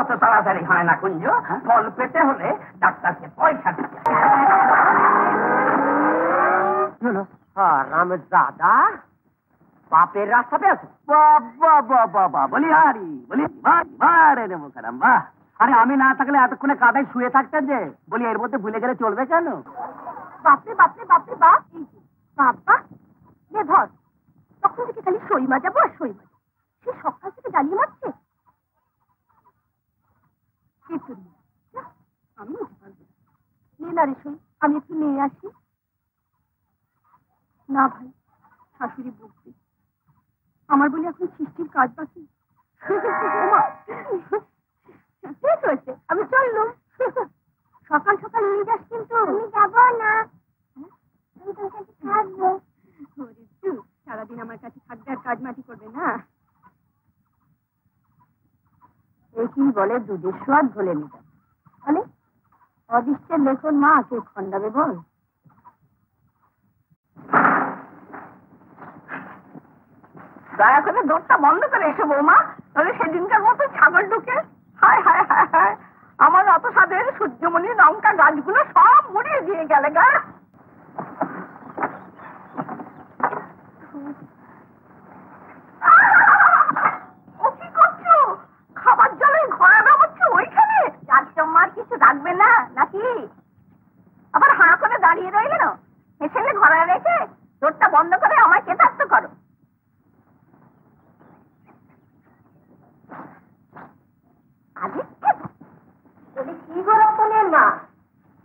অত তাড়াতাড়ি হয় না কুঞ্জ, ফল পেতে হলে ডাক্তারকে পয়সা দিতে হলো। রামের দাদা বাপের রাস্তাতে আছে। বাবা বলি হারি বলি বারে নেবো খারাম বাহ। আরে আমি না থাকলে এতক্ষণে কাদায় শুয়ে থাকতেন যে, বলি এর মধ্যে ভুলে গেলে চলবে কেন? বাপরে বাপরে বাপরে বাপ, বাবা নে ধর, তখন থেকে খালি সই মাজাবো আর সই মাজাবো, সে সকাল থেকে জ্বালিয়ে মারছে। আমি উঠে পারবো নে না রে সই, আমি একটু নিয়ে আসি। না ভাই, শাশুড়ি বলতে আমার বলি এখন সৃষ্টির কাজ বাকি। ঠিক হয়েছে, আমি চললুম। সকাল সকাল নিয়ে যাস কিন্তু। আমি যাবো না, আমি তোর কাছে থাকবো। সারাদিন আমার কাছে থাকবে আর কাজ মাটি করবে না। এ কি বলে দুধের স্বাদ ভুলে নিতে, মানে অদৃষ্টের লেখন মা কে খন্ডাবে বল। দয়া করে দৌড়টা বন্ধ করে এসো বৌমা, তাহলে সেদিনকার মতো ছাগল ঢুকে। হায় হায় হায় হায়, আমার অত সাদের সূর্যমণি লঙ্কা গাছগুলো সব মুড়িয়ে দিয়ে গেলে গা। ও কি করছো? খাবার জলে ঘোরা নামাচ্ছো ওইখানে? চার চম্মার কিছু রাখবে না নাকি? আবার হাঁ করে দাঁড়িয়ে রইলে না, হেসেলে ঘোরা রেখে দৌড়টা বন্ধ করে আমায় কেতার্থ করো। কি গো রতনের মা,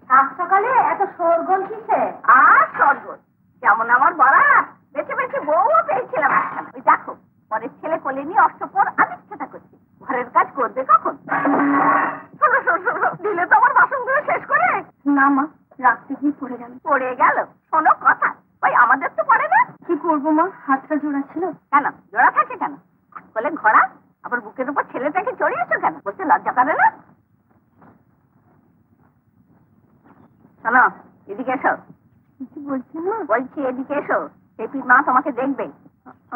সাত সকালে এত শোরগোল কিসে? আর শোরগোল যেমন আমার বড়া বেছে বেছে বউও পেয়েছিলাম একটা। ওই দেখো পরের ছেলে কোলে নিয়ে অষ্টপর আদিক্ষেতা করছে, ঘরের কাজ করবে কখন? শোনো শোনো শোনো, দিলে তো আমার বাসনগুলো শেষ করে। না মা, রাখতে গিয়ে পড়ে গেল। পড়ে গেল? শোনো কথা, ওই আমাদের তো পড়ে না। কি করবো মা, হাতটা জোড়া ছিল। কেন জোড়া থাকে কেন? কোলে ঘোড়া, আবার বুকের উপর ছেলেটাকে চড়িয়েছো কেন? বলতে লজ্জা করে না? শোনো এদিকে এসো। কিছু বলছেন না? বলছি এদিকে এসো, পেপির মা তোমাকে দেখবে।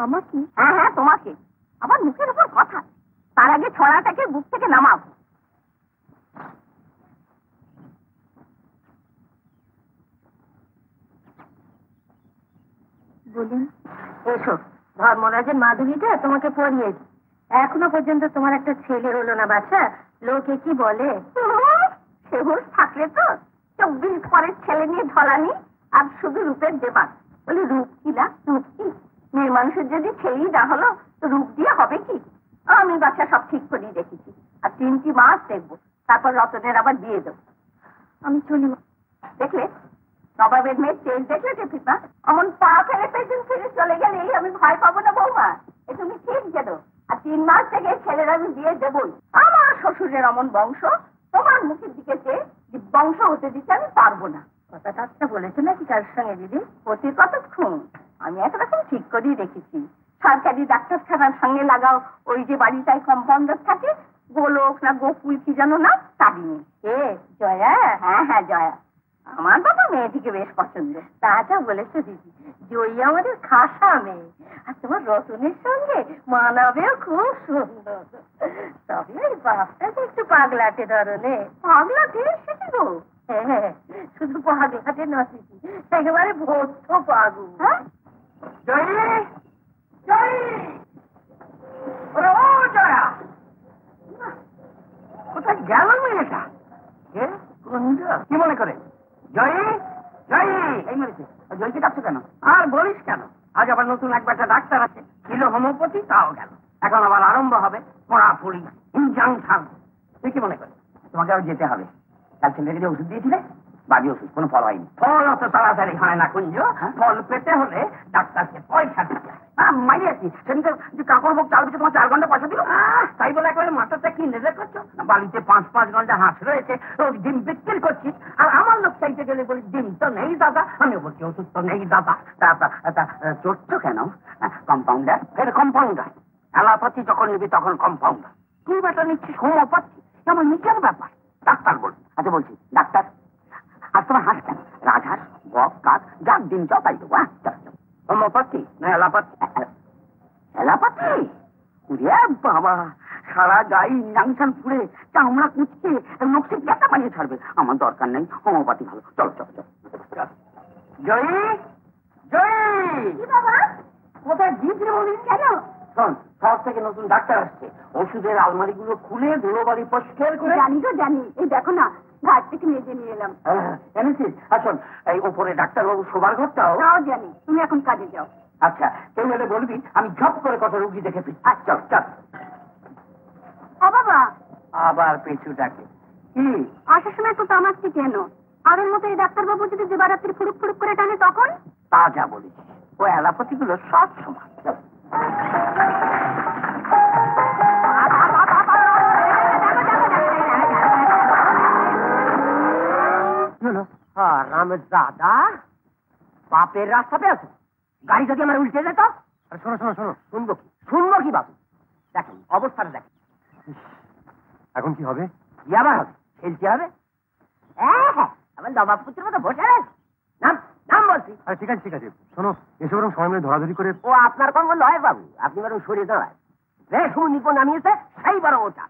আমাকে? হ্যাঁ হ্যাঁ তোমাকে। আবার মুখের উপর কথা, তার আগে ছড়াটাকে বুক থেকে নামাও। বলুন। এসো, ধর্মরাজের মাধুরীটা তোমাকে পড়িয়েছি। এখনো পর্যন্ত তোমার একটা ছেলে হলো না বাচ্চা, লোকে কি বলে? সেহুর থাকলে তো 24 পরের ছেলে নিয়ে ঢলানি, আর শুধু রূপের দেবান। বলে রূপ কিলা, রূপ কি? মেয়ে মানুষের যদি ছেলেই না হলো তো রূপ দিয়ে হবে কি? আমি বাচ্চা সব ঠিক করেই রেখেছি, আর 3টি মাস দেখবো, তারপর রতনের আবার দিয়ে দেবো। আমি চলি। দেখলে নবাবের মেয়ের তেজ দেখলে টেপিপা, অমন পা ফেলে পেছন ফিরে চলে গেলে আমি ভয় পাবো না বৌমা? এ তুমি ঠিক যেন, আর 3 মাস থেকে ছেলের আমি বিয়ে দেবই। আমার শ্বশুরের অমন বংশ, তোমার মুখের দিকে চেয়ে বংশ হতে দিতে আমি পারবো না। কথাটা আচ্ছা বলেছে নাকি কার সঙ্গে দিদি? অতি কতক্ষণ আমি একরকম ঠিক করেই রেখেছি। সরকারি ডাক্তারখানার সঙ্গে লাগাও, ওই যে বাড়িটায় কম্পাউন্ডার থাকে, গোলক না গোকুল কি জানো না, তারই মেয়ে। এ জয়া? হ্যাঁ হ্যাঁ জয়া। আমার বাবা মেয়েটিকে বেশ পছন্দ। তাটা বলেছে দিদি, জয়ী আমাদের খাসা মেয়ে, আর তোমার রতনের সঙ্গে মানাবেও খুব সুন্দর। তবে ওই বাপটাকে একটু পাগলাটে ধরনের। পাগলাটে? সেটি গো? হ্যাঁ, শুধু পাগলাটে নয় দিদি, একেবারে ভর্ত পাগল। জয়ী জয়ী, ও জয়া কোথায় গেল মেয়েটা? কি মনে করে? জয়ী জয়ী এই মেরেছে। জয়ীকে ডাকছো কেন? আর বলিস কেন, আজ আবার নতুন একটা ডাক্তার আছে, ছিল হোমিওপ্যাথি, তাও গেল। এখন আবার আরম্ভ হবে পড়াপড়ি, ইনজাংশন। তুই কি মনে করিস তোমাকে আবার যেতে হবে? কাল ছেলেকে যে ওষুধ দিয়েছিলে, বাজে ওষুধ, কোনো ফল হয়নি। ফল অত তাড়াতাড়ি হয় না কুঞ্জ, ফল পেতে হলে ডাক্তারকে পয়সা দিতে হয়। মাইরে আছি সেদিনকে যে কাপড় মুখ চাল দিচ্ছে, তোমার 4 ঘন্টা পয়সা দিল, তাই বলে একবারে মাথাটা কি নেড়ে করছো? বাড়িতে 5-5 ঘন্টা হাঁস রয়েছে, রোজ ডিম বিক্রি করছিস, আর আমার লোক চাইতে গেলে বলিস ডিম তো নেই দাদা, আমি বলছি ওষুধ তো নেই দাদা। চড়ছো কেন? কম্পাউন্ডার, ফের কম্পাউন্ডার। অ্যালোপ্যাথি যখন নিবি তখন কম্পাউন্ডার, তুই বেটা নিচ্ছিস হোমিওপ্যাথি। আমার নিজের ব্যাপার, ডাক্তার বল। আচ্ছা বলছি ডাক্তার, আর তোমার হাঁস কেন? রাজহাঁস, বক, কাক, যার ডিম চাও তাই দেবো। হোমিওপ্যাথি না অ্যালোপ্যাথি? অ্যালোপ্যাথি? বাবা, সারা গায়ে ইঞ্জাংশন ফুড়ে চামড়া কুচকে নকশি কেটা বানিয়ে ছাড়বে। আমার দরকার নেই, হোমিওপ্যাথি ভালো। চলো চলো চলো। জয়ী, জয়ী, বাবা কোথায় গিয়েছিলে বলিস কেন? শোন, শহর থেকে নতুন ডাক্তার আসছে। ওষুধের আলমারিগুলো খুলে ধুলোবালি পরিষ্কার করে। জানি তো জানি, এই দেখো না ঘাট থেকে মেজে নিয়ে এলাম। এনেছিস? আসুন, এই ওপরে ডাক্তারবাবু শোবার ঘরটাও। তাও জানি, তুমি এখন কাজে যাও। আচ্ছা, কেউ হলে বলবি আমি ঝপ করে কত রুগী দেখে ফেলি। চল চল। ও বাবা, আবার পিছু ডাকে কি? আসার সময় তো তামাচ্ছি কেন? আর ওর মতো এই ডাক্তারবাবু যদি দিবারাত্রি ফুরুক ফুরুক করে টানে তখন? তা যা বলিস, ওই অ্যালোপ্যাথিগুলো সব সমান। চল। রামের দাদা বাপের রাস্তাতে আছে, গাড়ি যদি আমার উল্টে যেত। শোনো শোনো শোনো, শুনবো কি বাবু? দেখেন অবস্থাটা দেখেন। এখন কি হবে? কি আবার হবে? খেলতে হবে। হ্যাঁ, আমার নবাব পুত্রের মতো বসে আছে। নাম নাম বলছি। আরে ঠিক আছে ঠিক আছে, শোনো, এসব বরং সময় মিলে ধরাধরি করে। ও আপনার কঙ্গ নয় বাবু, আপনি বরং সরিয়ে দেওয়ায় বেশ নিপো নামিয়েছে, সেই বড় ওটা।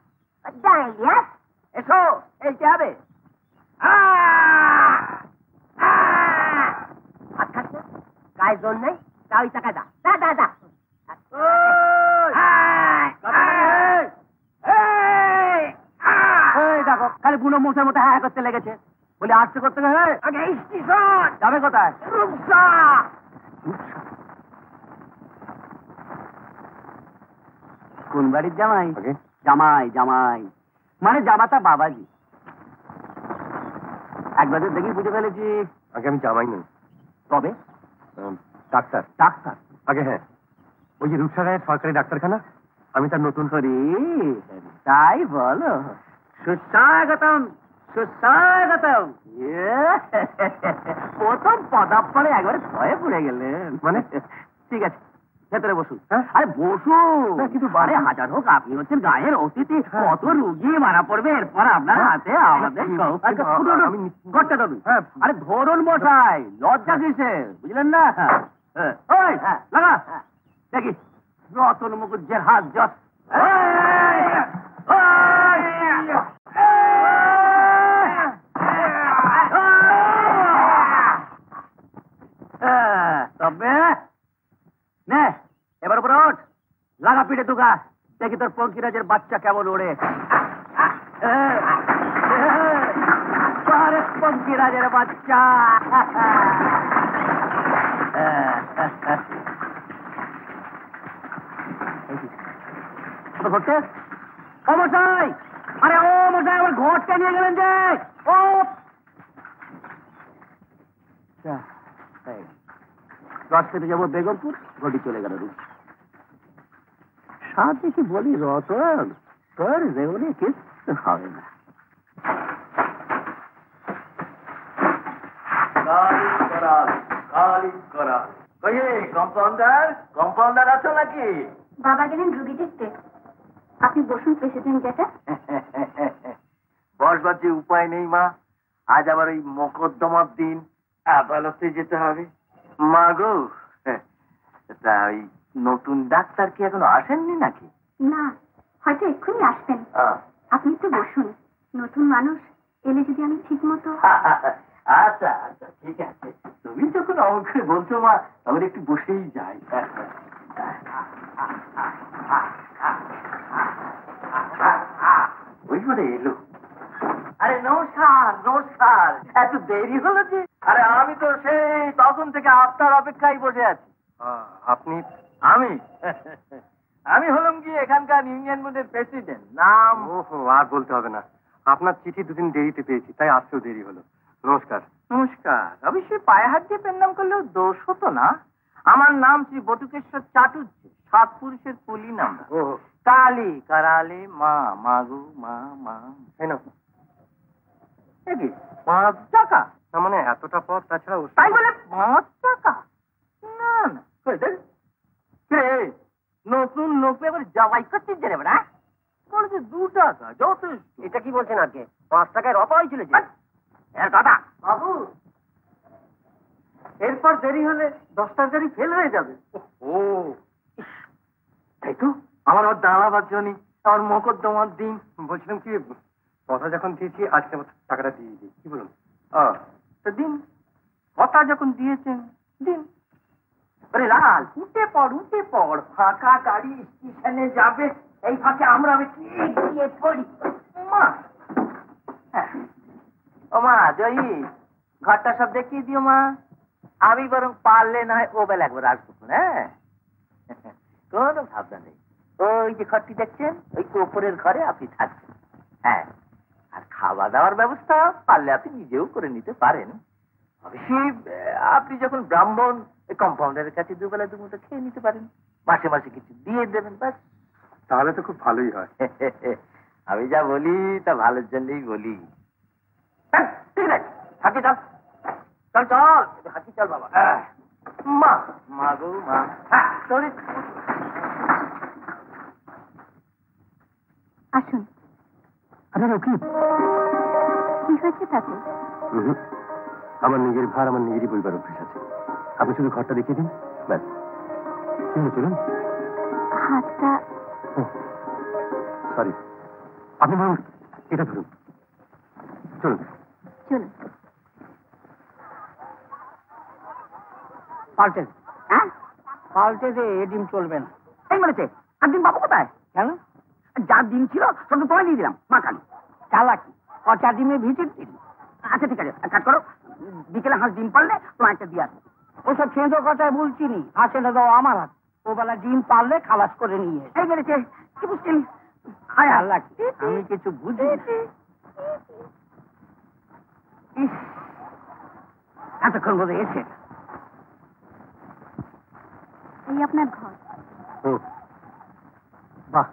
এসো, খেলতে হবে। গায়ে জোর নেই, তা ওই টাকা দা দা দা দা। দেখো খালি বুনো মোষের মতো হ্যাঁ করতে লেগেছে। বলে আসতে করতে আগে স্টেশন যাবে কোথায়? কোন বাড়ির জামাই? জামাই জামাই মানে জামাতা বাবাজি। একবার দেখি বুঝে ফেলেছি। আগে আমি জামাই নই, তবে ডাক্তার। ডাক্তার? আগে হ্যাঁ, ওই যে রূপসাগারের সরকারি ডাক্তারখানা, আমি তার নতুন। করে তাই বলো? সুস্বাগতম সুস্বাগতম। প্রথম পদার্পণে একবারে ভয়ে পড়ে গেলেন। মানে? ঠিক আছে, ভেতরে বসুন। হ্যাঁ? আরে বসুন। কিন্তু আরে হাজার হোক আপনি হচ্ছেন গায়ের অতিথি। কত রুগী মারা পড়বে এরপর আপনার হাতে আমাদের ঘরটা ধরুন। আরে ধরুন মশাই, লজ্জা কিসে, বুঝলেন না? ওই লাগা দেখি রতন মুখুজ্জের হাত জট। তবে নে এবার উপর ওঠ, লাগা পিঠে দুগা, দেখি তোর পঙ্কিরাজের বাচ্চা কেমন ওড়ে। পঙ্কিরাজের বাচ্চা ও মশাই, আরে ও মশাই আমার ঘরটা নিয়ে গেলেন যে। ও দশ পেতে যাবো বেগমপুর, ঘটি চলে গেল রুশ। সাথে কি বলি রতন, তোর জীবনে কিচ্ছু হবে না। কম্পাউন্ডার আছো নাকি? বাবা গেলেন রুগী দেখতে। আপনি বসুন প্রেসিডেন্ট যেটা। বসবার যে উপায় নেই মা, আজ আবার ওই মোকদ্দমার দিন, আদালতে যেতে হবে। মা গো, তা ওই নতুন ডাক্তার কি এখনো আসেননি নাকি? না, হয়তো এক্ষুনি আসবেন। আপনি একটু বসুন, নতুন মানুষ এলে যদি আমি ঠিক মতো। আচ্ছা আচ্ছা ঠিক আছে, তুমি যখন আমাকে বলছো মা, তাহলে একটু বসেই যাই। ওই করে এলো। আরে নমস্কার নমস্কার, এত দেরি হলো যে? আরে আমি তো সেই তখন থেকে আপনার অপেক্ষায় বসে আছি। আপনি? আমি আমি হলাম কি এখানকার ইউনিয়ন বোর্ডের প্রেসিডেন্ট। নাম? ওহো, আর বলতে হবে না, আপনার চিঠি দুদিন দেরিতে পেয়েছি, তাই আসতেও দেরি হলো। নমস্কার। নমস্কার। অবশ্যই পায়ে হাত দিয়ে পেন নাম করলেও দোষ হতো না। আমার নাম শ্রী বটুকেশ্বর চাটুর্য, 7 পুরুষের কুলি নাম। ও কালী কারালে মা মাগু মা মা। কি 5 টাকা? না মানে এতটা পথ, তাছাড়া তাই বলে 5 টাকা? না না, নতুন লোক এবার জামাই করছিস যে বেটা, 2 টাকা যথেষ্ট। এটা কি বলছেন আজকে? 5 টাকায় রপা হয়েছিল যে। দাদা বাবু, এরপর দেরি হলে 10টার গাড়ি ফেল হয়ে যাবে। ও তাই তো, আমার আর দাঁড়াবার জন্য আমার মোকদ্দমার দিন। বলছিলাম কি, কথা যখন দিয়েছি আজকে আমার টাকাটা দিয়ে দিই, কি বলুন? তো দিন, কথা যখন দিয়েছেন দিন। আরে লাল, উঠে পড়, ফাঁকা গাড়ি স্টেশনে যাবে, এই ফাঁকে আমরা গিয়ে পড়ি। মা, ও মা জয়ী, ঘরটা সব দেখিয়ে দিও মা। আমি বরং পারলে না হয় ও বেলা একবার আসবো। হ্যাঁ, কোনো ভাবনা নেই। ওই যে ঘরটি দেখছেন, ওই ওপরের ঘরে আপনি থাকবেন। হ্যাঁ, আর খাওয়া দাওয়ার ব্যবস্থা পারলে আপনি নিজেও করে নিতে পারেন। অবশ্যই আপনি যখন ব্রাহ্মণ, কম্পাউন্ডারের কাছে দুবেলা দুমুঠো খেয়ে নিতে পারেন, মাসে মাসে কিছু দিয়ে দেবেন, ব্যাস। তাহলে তো খুব ভালোই হয়। আমি যা বলি তা ভালোর জন্যই বলি। ঠিক আছে, হাঁটি চল, চল চল, হাঁটি চল বাবা। মা, মা গো মা। আসুন। আরে রকি, কি হয়েছে তাতে? আমার নিজের ভার আমার নিজেরই পরিবার অভ্যেস আছে। আপনি শুধু ঘরটা দেখিয়ে দিন, ব্যাস। কি হলো, চলুন। হাতটা। সরি, আপনি ধরুন, এটা ধরুন, চলুন চলুন। পাল্টে হ্যাঁ, পাল্টে দে, এ ডিম চলবে না। এই বলেছে, আর ডিম পাবো কোথায়? কেন? যার ডিম ছিল সব তো তোমায় দিয়ে দিলাম, মাখানি চালাকি, কচা ডিমে ভিজিট দিন। আচ্ছা ঠিক আছে, কাজ করো, বিকেলে হাঁস ডিম পারলে তোমার একটা দিয়ে আসবে। ওসব ছেঁচো কথায় বলছি নি, হাঁস এনে দাও আমার হাত। ও বেলা ডিম পারলে খালাস করে নিয়ে এই বলেছে। কি বুঝছেন? আয় আল্লাহ, আমি কিছু বুঝি না। ইস, এতক্ষণ বোধ এসে। এই আপনার ঘর। বাহ,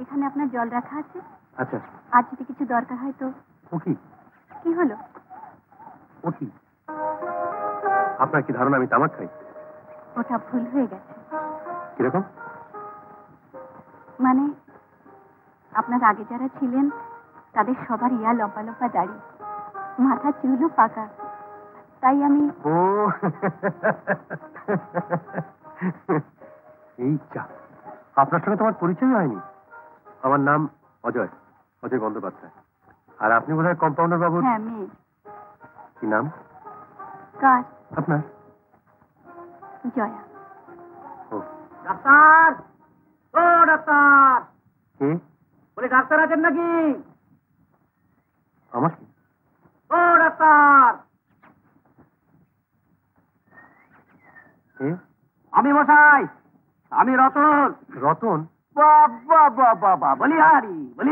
এখানে আপনার জল রাখা আছে। আচ্ছা। আর যদি কিছু দরকার হয় তো। ও কি? কি হলো? ও কি? আপনার কি ধারণা আমি তামাক খাই? ওটা ভুল হয়ে গেছে। কিরকম? মানে আপনার আগে যারা ছিলেন তাদের সবার ইয়া লম্বা লম্বা দাড়ি, মাথা চুলও পাকা, তাই আমি। ও এই চা, আপনার সঙ্গে তোমার পরিচয় হয়নি। আমার নাম অজয়, অজয় বন্দ্যোপাধ্যায়। আর আপনি বোধহয় কম্পাউন্ডার বাবু। হ্যাঁ, মেয়ে। কি নাম কার? আপনার? জয়া। ও ডাক্তার, ও ডাক্তার। কে? বলে ডাক্তার আছেন নাকি? আমার কি? ও ডাক্তার। কে? আমি মশাই, আমি রতন। রতন? বাবা বাবা বাবা, বলি হারি, বলি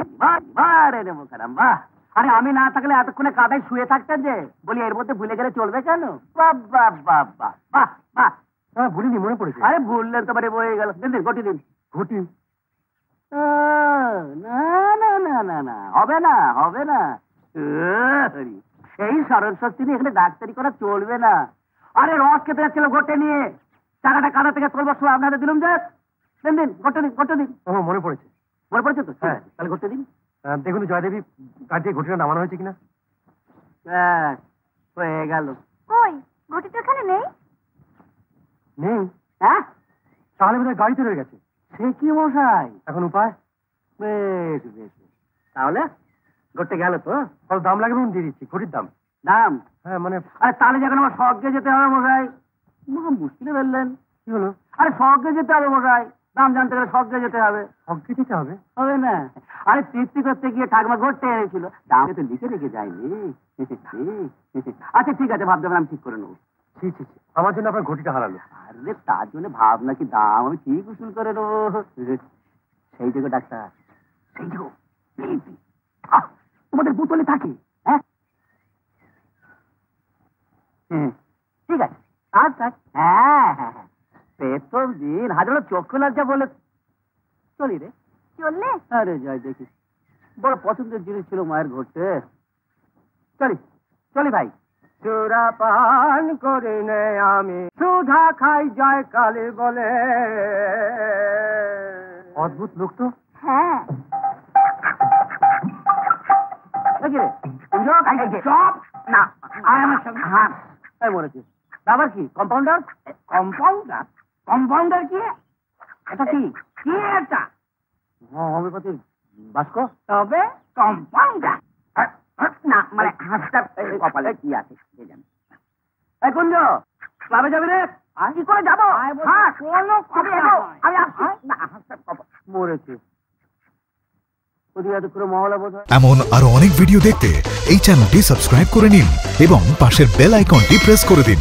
বারে রে মুখারাম, বাহ। আরে আমি না থাকলে এতক্ষণে কাদায় শুয়ে থাকতেন যে, বলি এর মধ্যে ভুলে গেলে চলবে কেন? বাবা বাবা, বাহ বাহ। হ্যাঁ, ভুলিনি, মনে পড়েছে। আরে ভুললেন তো মানে বয়ে গেল। দিন দিন, ঘটি দিন। ঘটি? না না না না না, হবে না, হবে না। এই স্মরণ শক্তি নিয়ে এখানে ডাক্তারি করা চলবে না। আরে রস খেতে যাচ্ছিল ঘটে নিয়ে, টাকাটা কাদা থেকে তোলবার সময় আপনাদের দিলাম যে। দিন দিন, ঘটে দিন, ঘটে দিন। ও, মনে পড়েছে। মনে পড়েছে তো? হ্যাঁ। তাহলে ঘটে দিন। দেখুন জয়দেবী, কার দিয়ে ঘটিটা নামানো হয়েছে কিনা। ব্যাস, হয়ে গেল। কই ঘটি তো এখানে নেই। নেই? হ্যাঁ, তাহলে বোধহয় গাড়িতে রয়ে গেছে। সে কি মশাই? এখন উপায়? বেশ বেশ বেশ। তাহলে ঘটে গেল তো? কত দাম লাগবে দিয়ে দিচ্ছি, ঘটির দাম। দাম? হ্যাঁ, মানে আরে তাহলে যখন আমার স্বর্গে যেতে হবে মশাই। মহা মুশকিলে ফেললেন। কি হলো? আরে স্বর্গে যেতে হবে মশাই, দাম জানতে গেলে স্বর্গে যেতে হবে। অজ্ঞে দিতে হবে? হবে না? আরে তৃপ্তি করতে গিয়ে ঠাকুমা ঘটতে এনেছিল, দাম তো লিখে রেখে যায়নি। আচ্ছা ঠিক আছে, ভাবতে হবে, আমি ঠিক করে নেবো। ছি ছি ছি, আমার জন্য আপনার ঘটিটা হারালো। আরে তার জন্য ভাবনা কি, দাম আমি ঠিক উসুল করে নেবো। সেই দেখো ডাক্তার, সেই দেখো, তোমাদের বোতলে থাকে। হ্যাঁ ঠিক আছে, আচ্ছা হ্যাঁ হ্যাঁ হ্যাঁ, প্রথম দিন হাজারো চক্ষু লজ্জা বলে চলি রে। চললে? আরে যাই দেখি, বড় পছন্দের জিনিস ছিল মায়ের ঘটে। চলি চলি ভাই। সুরা পান করে নে আমি, সুধা খাই যায় কালে বলে। অদ্ভুত লোক তো। হ্যাঁ। সব না, আমার সঙ্গে হাত মরেছে। আবার কি কম্পাউন্ডার? কম্পাউন্ডার? কম্পাউন্ডার কি? এটা কি? কি এটা? হোমিওপ্যাথির বাস্ক। তবে কম্পাউন্ডার না, মানে হাঁসটা কপালে কি আছে কে জানে। এই কুঞ্জ, ক্লাবে যাবি রে? কি করে যাবো? হ্যাঁ, কোনো খবর নয়। আমি আসছি না, হাঁসটা কপাল মরেছে ওদিকে এত করে মহলা বোধ হয়। এমন আরো অনেক ভিডিও দেখতে এই চ্যানেলটি সাবস্ক্রাইব করে নিন এবং পাশের বেল আইকনটি প্রেস করে দিন।